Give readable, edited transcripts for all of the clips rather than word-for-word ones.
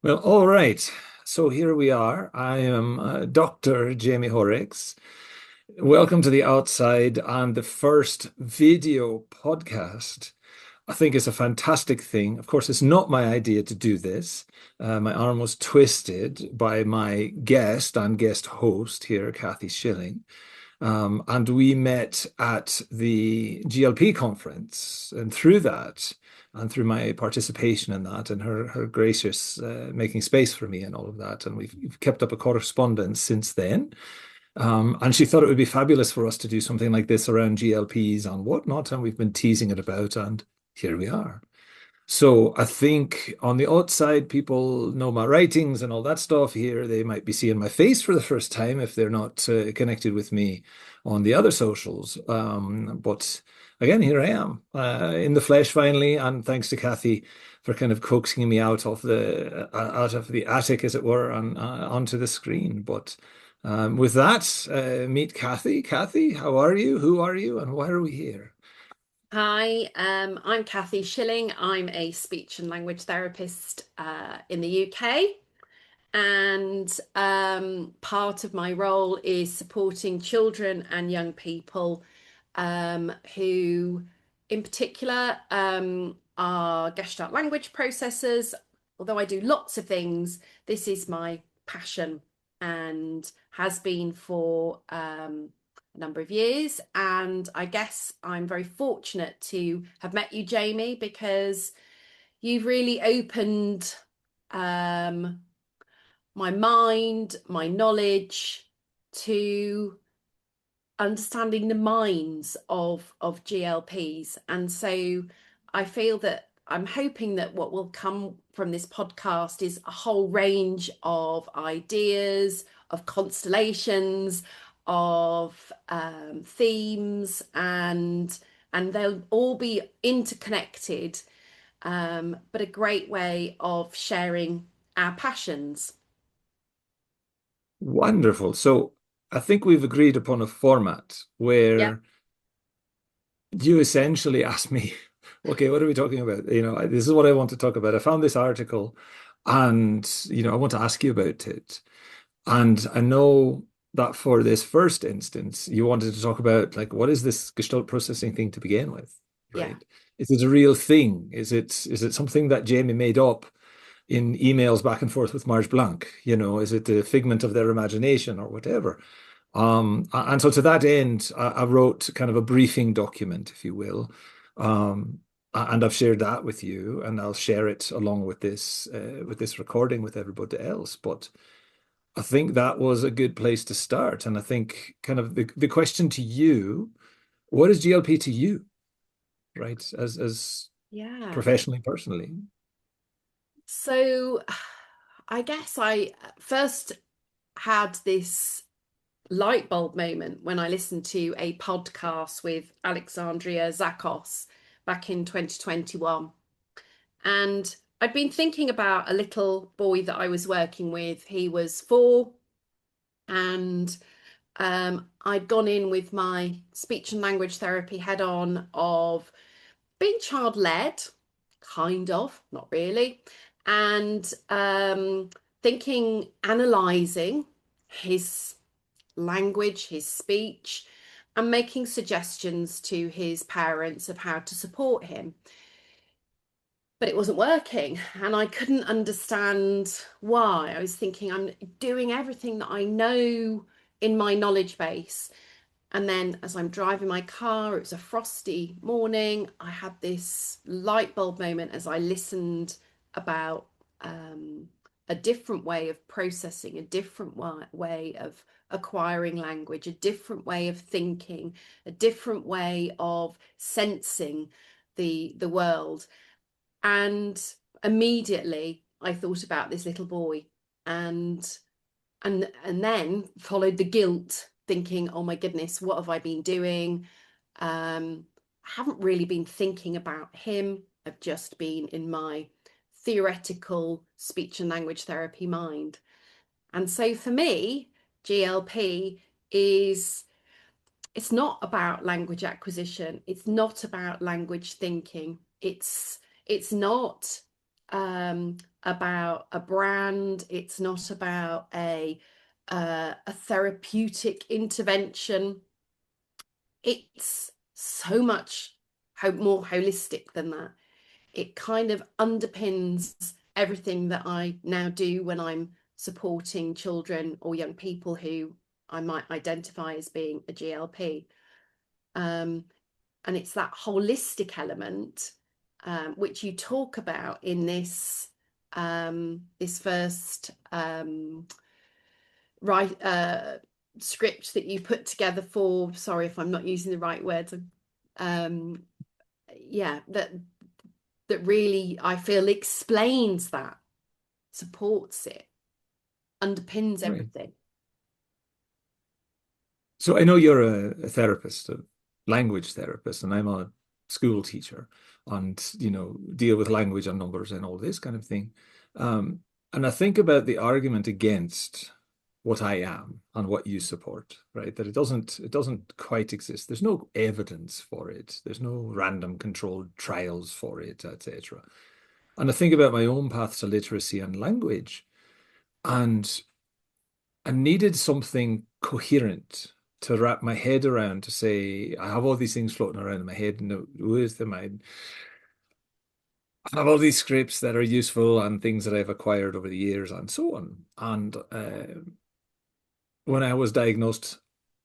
Well, all right. So here we are. I am Dr. Jaime Hoerricks. Welcome to the outside and the first video podcast. I think it's a fantastic thing. Of course, it's not my idea to do this. My arm was twisted by my guest and guest host here, Cathy Shilling. And we met at the GLP conference, and through that, and through my participation in that, and her gracious making space for me and all of that, and we've kept up a correspondence since then. And she thought it would be fabulous for us to do something like this around GLPs and whatnot, and we've been teasing it about, and here we are. So I think on the outside, people know my writings and all that stuff. Here, they might be seeing my face for the first time if they're not connected with me on the other socials. But again, here I am in the flesh finally, and thanks to Cathy for kind of coaxing me out of the attic, as it were, and onto the screen. But with that, meet Cathy. Cathy, how are you? Who are you? And why are we here? Hi, I'm Cathy Shilling. I'm a speech and language therapist in the UK, and part of my role is supporting children and young people who, in particular, are Gestalt language processors. Although I do lots of things, this is my passion and has been for a number of years. And I guess I'm very fortunate to have met you, Jaime, because you've really opened um, my mind, my knowledge to understanding the minds of GLPs. And so I feel that I'm hoping that what will come from this podcast is a whole range of ideas, of constellations, of themes, and they'll all be interconnected, but a great way of sharing our passions. Wonderful. So I think we've agreed upon a format Yep. where you essentially asked me, okay, what are we talking about? This is what I want to talk about. I found this article and, I want to ask you about it. And I know that for this first instance, you wanted to talk about like, what is this Gestalt processing thing to begin with, Yeah. right? Is it a real thing? Is it something that Jamie made up in emails back and forth with Marge Blanc? Is it the figment of their imagination or whatever? And so to that end, I wrote kind of a briefing document, if you will. And I've shared that with you, and I'll share it along with this recording with everybody else. But I think that was a good place to start. And I think kind of the question to you, what is GLP to you, right? As Yeah. professionally, personally. So I guess I first had this light bulb moment when I listened to a podcast with Alexandria Zakos back in 2021. And I'd been thinking about a little boy that I was working with. He was 4, and I'd gone in with my speech and language therapy head on of being child led, kind of, not really, and thinking, analysing his language, his speech, and making suggestions to his parents of how to support him. But it wasn't working, and I couldn't understand why. I was thinking, I'm doing everything that I know in my knowledge base. And then as I'm driving my car, it was a frosty morning, I had this light bulb moment as I listened about a different way of processing, a different way of acquiring language, a different way of thinking, a different way of sensing the world. And immediately I thought about this little boy, and and then followed the guilt, thinking, oh my goodness, what have I been doing? I haven't really been thinking about him. I've just been in my theoretical speech and language therapy mind. And so for me, GLP is, it's not about language acquisition. It's not about language thinking. It's not about a brand. It's not about a therapeutic intervention. It's so much more holistic than that. It kind of underpins everything that I now do when I'm supporting children or young people who I might identify as being a GLP. Um, and it's that holistic element, which you talk about in this first right script that you put together for. Sorry if I'm not using the right words. Um, yeah, that really I feel explains that, supports it, underpins Right. everything. So I know you're a therapist, a language therapist, and I'm a school teacher and, deal with language and numbers and all this kind of thing. Um, and I think about the argument against what I am and what you support, right? That it doesn't quite exist. There's no evidence for it. There's no random controlled trials for it, etc. And I think about my own paths to literacy and language, and I needed something coherent to wrap my head around to say, I have all these things floating around in my head and with them. I have all these scripts that are useful and things that I've acquired over the years and so on. And when I was diagnosed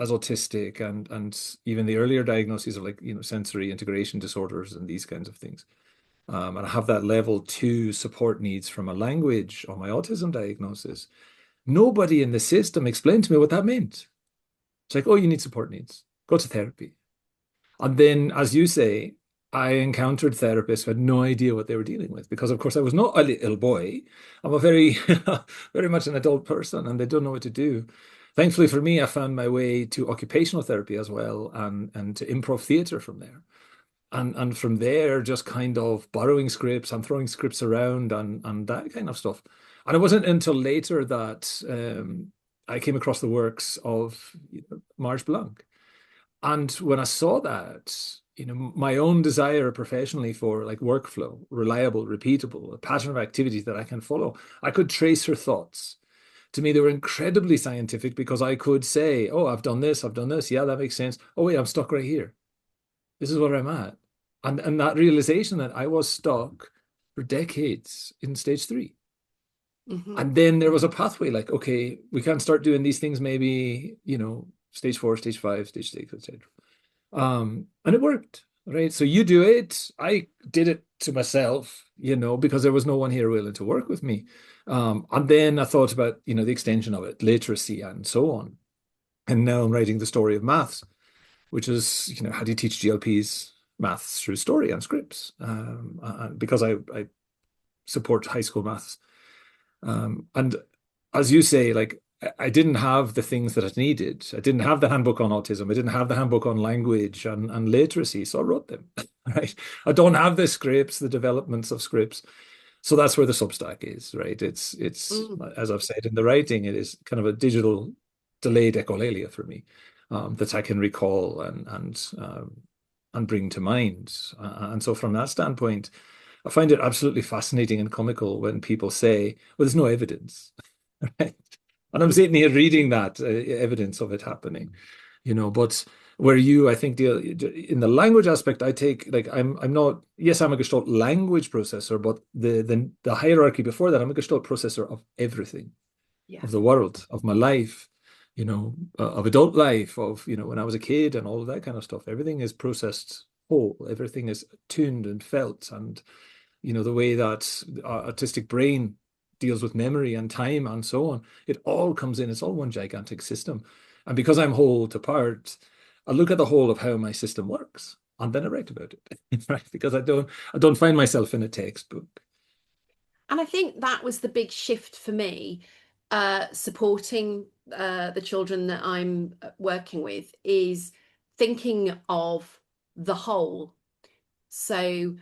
as autistic and even the earlier diagnoses of like, sensory integration disorders and these kinds of things. And I have that level two support needs from a language on my autism diagnosis. Nobody in the system explained to me what that meant. It's like, oh, you need support needs. Go to therapy. And then, as you say, I encountered therapists who had no idea what they were dealing with because, of course, I was not a little boy. I'm a very, very much an adult person, and they don't know what to do. Thankfully for me, I found my way to occupational therapy as well, and to improv theatre from there. And from there, just kind of borrowing scripts and throwing scripts around and that kind of stuff. And it wasn't until later that I came across the works of Marge Blanc. And when I saw that, my own desire professionally for like workflow, reliable, repeatable, a pattern of activities that I can follow, I could trace her thoughts. To me, they were incredibly scientific because I could say, oh, I've done this, I've done this. Yeah, that makes sense. Oh, wait, I'm stuck right here. This is where I'm at. And that realization that I was stuck for decades in stage three. Hmm. And then there was a pathway like, okay, we can start doing these things maybe, stage four, stage five, stage six, etc. And it worked, right? So you do it. I did it to myself, because there was no one here willing to work with me. And then I thought about, the extension of it, literacy and so on. And now I'm writing the story of maths, which is, how do you teach GLPs maths through story and scripts? Because I support high school maths. And as you say, like I didn't have the things that I needed. I didn't have the handbook on autism. I didn't have the handbook on language and literacy. So I wrote them, right? I don't have the scripts, the developments of scripts. So that's where the Substack is, right? It's Mm. as I've said in the writing, it is kind of a digital delayed echolalia for me, that I can recall and bring to mind. And so from that standpoint, I find it absolutely fascinating and comical when people say, "Well, there's no evidence," right? And I'm sitting here reading that evidence of it happening, But where you, I think, deal in the language aspect, I take like I'm not. Yes, I'm a Gestalt language processor, but the hierarchy before that, I'm a Gestalt processor of everything, Yeah. of the world, of my life, of adult life, of when I was a kid, and all of that kind of stuff. Everything is processed whole. Everything is tuned and felt, and the way that artistic brain deals with memory and time and so on. It all comes in. It's all one gigantic system. And because I'm whole to part, I look at the whole of how my system works, and then I write about it, right? Because I don't find myself in a textbook. And I think that was the big shift for me, supporting the children that I'm working with, is thinking of the whole. So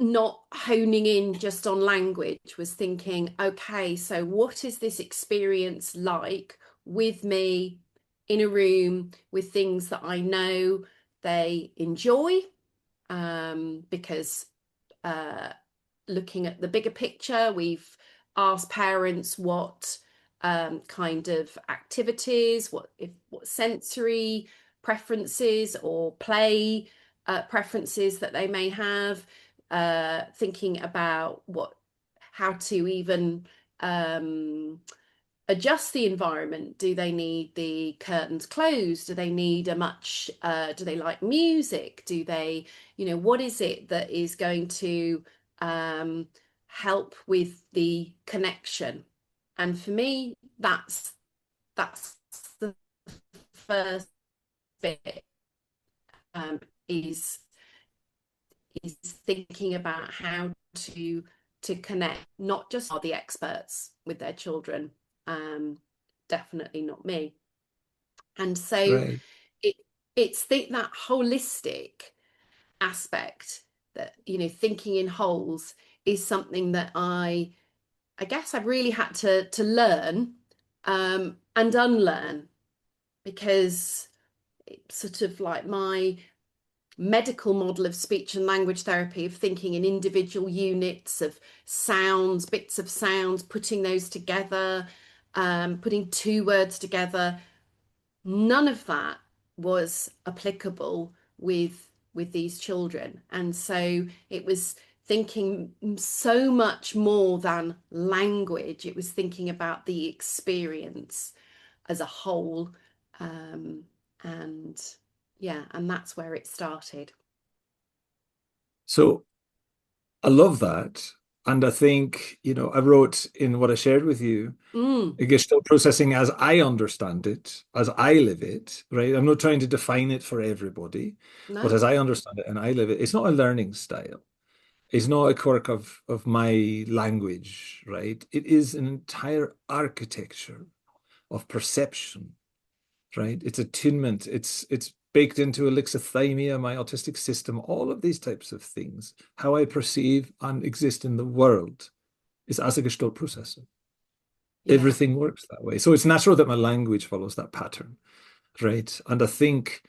not honing in just on language, was thinking, okay, so what is this experience like with me in a room with things that I know they enjoy, because uh, looking at the bigger picture. We've asked parents what kind of activities, what sensory preferences or play preferences that they may have, thinking about how to even adjust the environment. Do they need the curtains closed? Do they need do they like music? Do they, what is it that is going to um, help with the connection? And for me, that's the first bit, um, is is thinking about how to connect. Not just are the experts with their children, um, definitely not me. And so Right. it that holistic aspect, that thinking in wholes, is something that I guess I've really had to learn and unlearn, because it's sort of like my medical model of speech and language therapy, of thinking in individual units of sounds, bits of sounds, putting those together, putting two words together. None of that was applicable with these children. And so it was thinking so much more than language. It was thinking about the experience as a whole. Um, and yeah, and that's where it started. So I love that. And I think, I wrote in what I shared with you, Mm, Gestalt processing as I understand it, as I live it, right? I'm not trying to define it for everybody, but no, as I understand it and I live it, it's not a learning style. It's not a quirk of my language, right? It is an entire architecture of perception, right? It's attunement. It's baked into alexithymia, my autistic system, all of these types of things. How I perceive and exist in the world is as a Gestalt processor. yeah, Everything works that way. So it's natural that my language follows that pattern, right? And I think,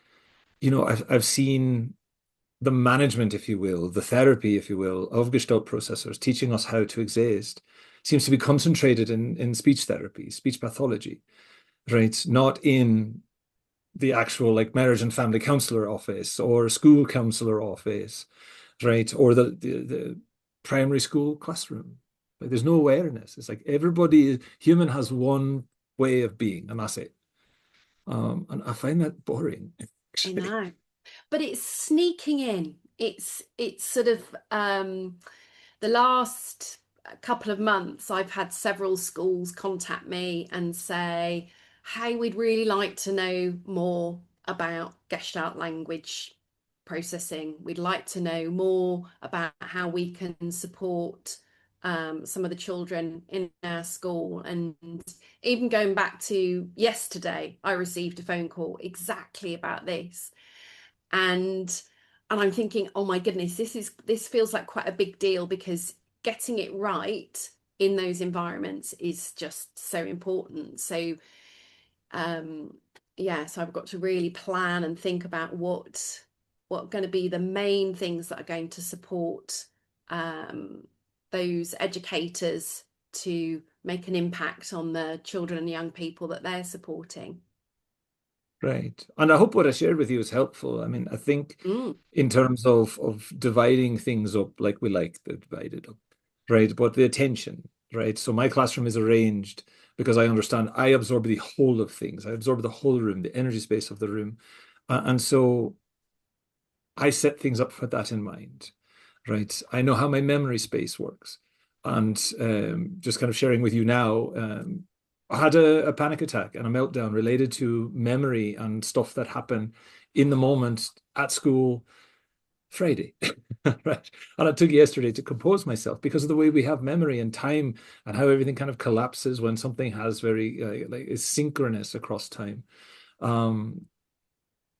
I've seen the management, if you will, the therapy, if you will, of Gestalt processors teaching us how to exist seems to be concentrated in speech therapy, speech pathology, right? Not in the actual like marriage and family counselor office or school counselor office, right? Or the primary school classroom. Like, there's no awareness. It's like human has one way of being, and that's it. And I find that boring, I actually. know. But it's sneaking in. It's sort of the last couple of months, I've had several schools contact me and say, "Hey, we'd really like to know more about Gestalt language processing. We'd like to know more about how we can support some of the children in our school." And even going back to yesterday, I received a phone call exactly about this. and and I'm thinking, oh my goodness, this feels like quite a big deal, because getting it right in those environments is just so important. So um yeah, so I've got to really plan and think about what are going to be the main things that are going to support um those educators to make an impact on the children and young people that they're supporting. Right. And I hope what I shared with you is helpful. I mean, I think Mm, in terms of dividing things up like we like to divide it up, right? But the attention, right? So my classroom is arranged because I understand I absorb the whole of things. I absorb the whole room, the energy space of the room. And so I set things up with that in mind, right? I know how my memory space works. And just kind of sharing with you now, I had a panic attack and a meltdown related to memory and stuff that happened in the moment at school Friday, right? And it took yesterday to compose myself because of the way we have memory and time and how everything kind of collapses when something has very like is synchronous across time. Um,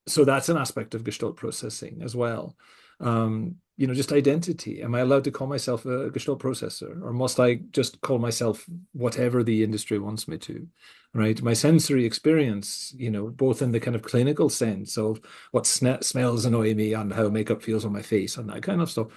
so that's an aspect of Gestalt processing as well. Just identity. Am I allowed to call myself a Gestalt processor, or must I just call myself whatever the industry wants me to? Right. My sensory experience, both in the kind of clinical sense of what smells annoy me and how makeup feels on my face and that kind of stuff,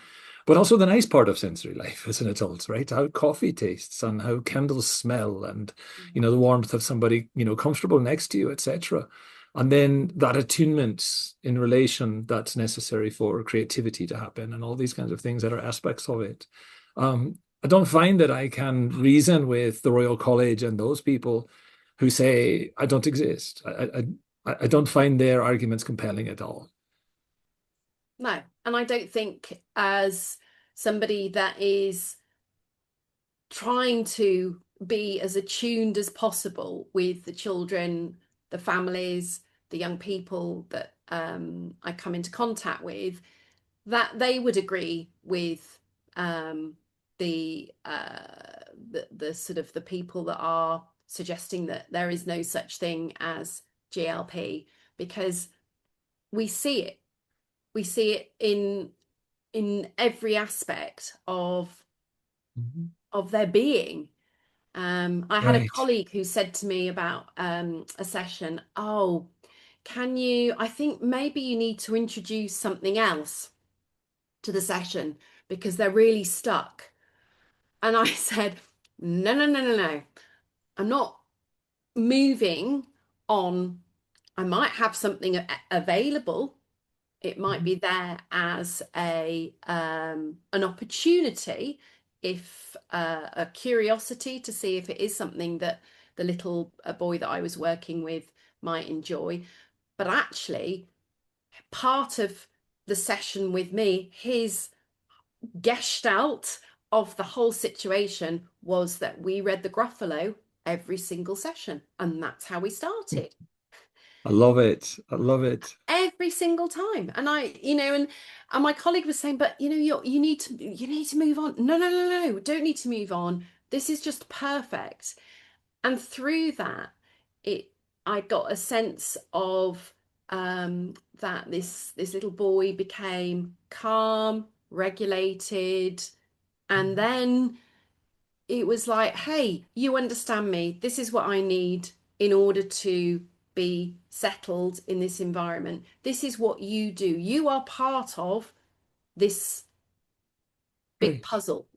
but also the nice part of sensory life as an adult, right? How coffee tastes and how candles smell and, the warmth of somebody, comfortable next to you, etc. And then that attunement in relation that's necessary for creativity to happen and all these kinds of things that are aspects of it. I don't find that I can reason with the Royal College and those people who say I don't exist. I don't find their arguments compelling at all. No, and I don't think as somebody that is trying to be as attuned as possible with the children, the families, the young people that I come into contact with, that they would agree with um, the sort of the people that are suggesting that there is no such thing as GLP, because we see it. We see it in every aspect Mhm. of their being. I had a Right. colleague who said to me about a session, oh, I think maybe you need to introduce something else to the session because they're really stuck. And I said, no, no, no, no, no. I'm not moving on. I might have something available. It might Mhm. be there as a an opportunity, if a curiosity to see if it is something that the little boy that I was working with might enjoy. But actually, part of the session with me, his gestalt of the whole situation was that we read the Gruffalo every single session, and that's how we started I love it. I love it. every single time. And and my colleague was saying, but you need to move on. No, no, no, no, don't need to move on. This is just perfect. And through that, it I got a sense of that this little boy became calm, regulated, and Mhm. then it was like, hey, you understand me. This is what I need in order to be settled in this environment. This is what you do. You are part of this big Great. puzzle.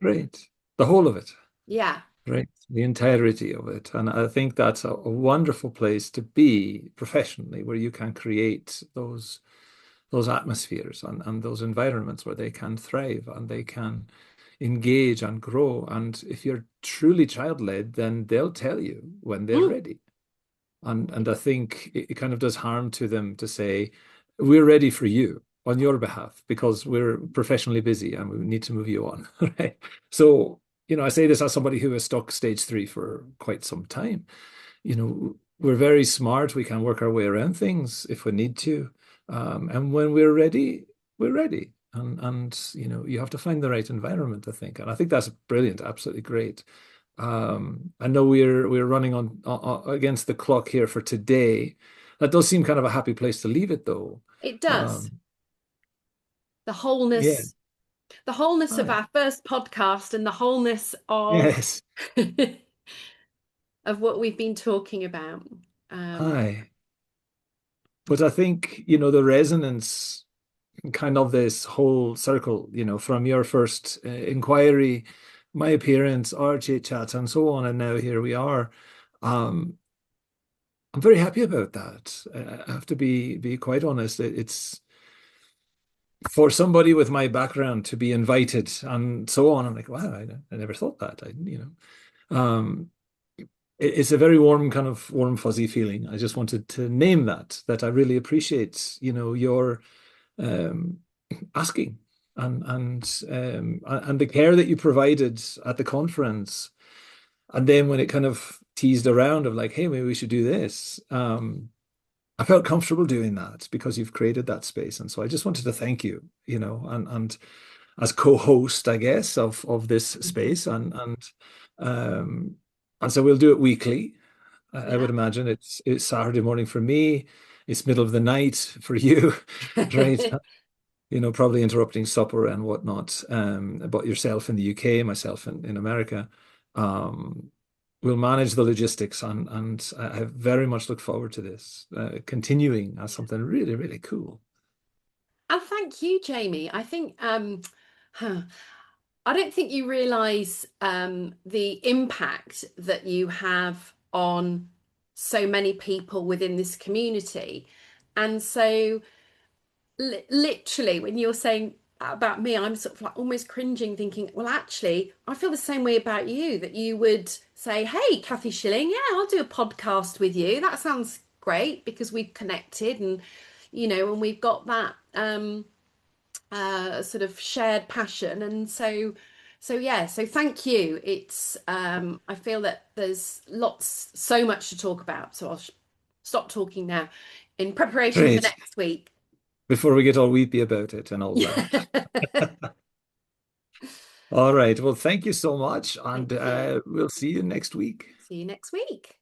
Great. The whole of it. Yeah. Right. The entirety of it. And I think that's a wonderful place to be professionally, where you can create those atmospheres and those environments where they can thrive and they can engage and grow. And if you're truly child-led, then they'll tell you when they're Mm. ready. And I think it kind of does harm to them to say, we're ready for you on your behalf because we're professionally busy and we need to move you on. Right. So, I say this as somebody who has stuck stage 3 for quite some time. We're very smart. We can work our way around things if we need to. And when we're ready, we're ready. And you have to find the right environment, I think. And I think that's brilliant, absolutely great. I know we're running on against the clock here for today. That does seem kind of a happy place to leave it, though. It does. Um, The yeah. wholeness, the wholeness of Hi. our first podcast and the wholeness of Yes. of what we've been talking about. Um, Hi. But I think, the resonance kind of this whole circle, from your first inquiry, my appearance, our chit chat, and so on, and now here we are. Um, I'm very happy about that. I have to be quite honest. It's for somebody with my background to be invited and so on. I'm like, wow, I never thought that. It's a very warm, kind of warm, fuzzy feeling. I just wanted to name that I really appreciate, your um, asking and the care that you provided at the conference. And then when it kind of teased around of like, hey, maybe we should do this. I felt comfortable doing that because you've created that space. And so I just wanted to thank you, and as co-host, I guess, of this space. Um and so we'll do it weekly. I yeah. would imagine it's Saturday morning for me, it's middle of the night for you, right? Probably interrupting supper and whatnot. But yourself in the UK, myself in America. Um, we'll manage the logistics, and I very much look forward to this continuing as something really, really cool. And thank thank you, Jamie. I think huh, I don't think you realize the impact that you have on so many people within this community. And so, literally, when you're saying about me, I'm sort of like almost cringing, thinking, well, actually, I feel the same way about you, that you would say, hey, Cathy Shilling, yeah, I'll do a podcast with you. That sounds great because we've connected and we've got that sort of shared passion. And so yeah, so thank you. It's I feel that there's so much to talk about. So I'll stop talking now in preparation for Great. next week. Before we get all weepy about it and all Yeah. that. All right. Well, thank you so much, Thank and you. we'll see you next week. See you next week.